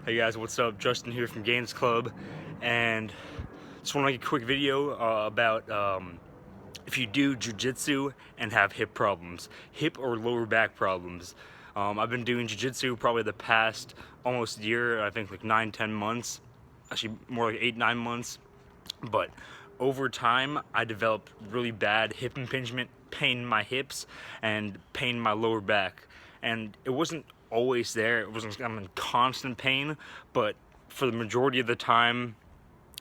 Hey guys, what's up? Justin here from Gains Club, and just want to make a quick video about if you do jiu-jitsu and have hip problems, hip or lower back problems. I've been doing jiu-jitsu probably the past almost year, I think like 9-10 months, actually more like 8-9 months, but over time I developed really bad hip impingement, pain in my hips and pain in my lower back, and it wasn't always there. It wasn't, I'm in constant pain, but for the majority of the time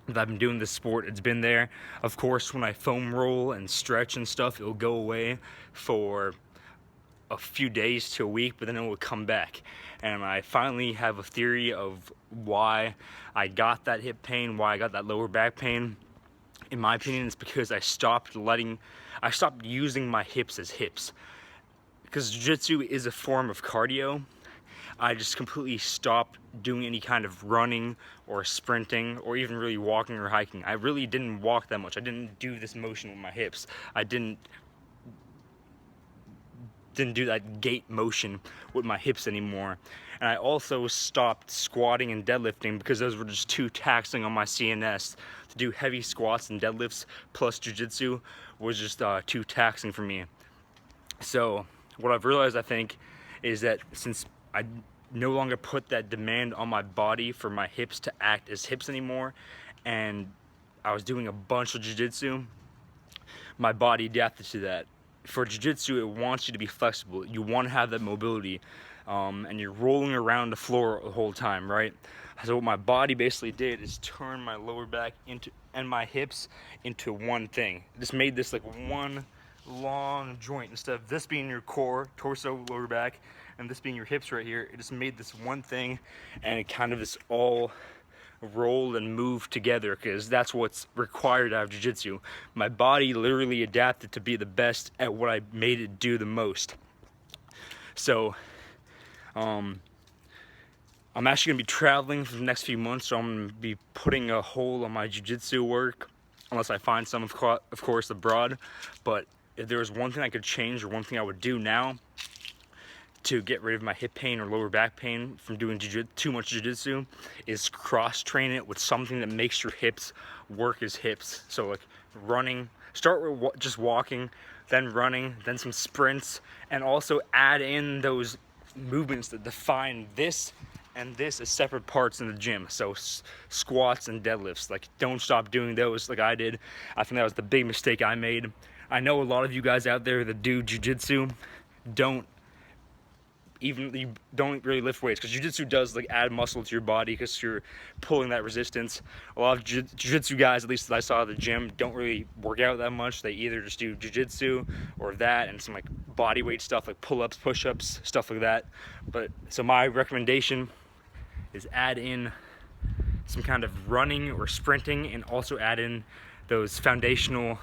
that I've been doing this sport, it's been there. Of course, when I foam roll and stretch and stuff, it'll go away for a few days to a week, but then it will come back. And I finally have a theory of why I got that hip pain, why I got that lower back pain. In my opinion, it's because I stopped using my hips as hips. Because jiu-jitsu is a form of cardio, I just completely stopped doing any kind of running or sprinting or even really walking or hiking. I really didn't walk that much. I didn't do this motion with my hips. I didn't do that gait motion with my hips anymore. And I also stopped squatting and deadlifting because those were just too taxing on my CNS. To do heavy squats and deadlifts plus jiu-jitsu was just too taxing for me. So what I've realized, I think, is that since I no longer put that demand on my body for my hips to act as hips anymore, and I was doing a bunch of jiu-jitsu, my body adapted to that. For jiu-jitsu, it wants you to be flexible. You want to have that mobility, and you're rolling around the floor the whole time, right? So what my body basically did is turn my lower back and my hips into one thing. It just made this like one long joint. Instead of this being your core, torso, lower back, and this being your hips right here, it just made this one thing, and it kind of just all roll and move together, because that's what's required out of jiu-jitsu. My body literally adapted to be the best at what I made it do the most. So I'm actually going to be traveling for the next few months, so I'm going to be putting a hold on my jiu-jitsu work, unless I find some, of course, abroad. But if there was one thing I could change, or one thing I would do now to get rid of my hip pain or lower back pain from doing too much jiu-jitsu, is cross-train it with something that makes your hips work as hips. So like running, start with just walking, then running, then some sprints, and also add in those movements that define this and this as separate parts in the gym. So squats and deadlifts, like don't stop doing those like I did. I think that was the big mistake I made. I know a lot of you guys out there that do jiu-jitsu you don't really lift weights, because jiu-jitsu does like add muscle to your body because you're pulling that resistance. A lot of jiu-jitsu guys, at least that I saw at the gym, don't really work out that much. They either just do jiu-jitsu or that and some like body weight stuff like pull-ups, push-ups, stuff like that. But so my recommendation is add in some kind of running or sprinting, and also add in those foundational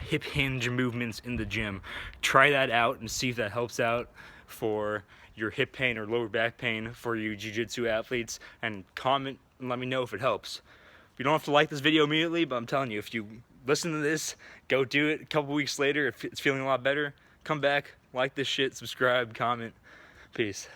hip hinge movements in the gym. Try that out and see if that helps out for your hip pain or lower back pain for you jiu-jitsu athletes, and comment and let me know if it helps. You don't have to like this video immediately, but I'm telling you, if you listen to this, go do it a couple weeks later, if it's feeling a lot better, come back, like this shit, subscribe, comment. Peace.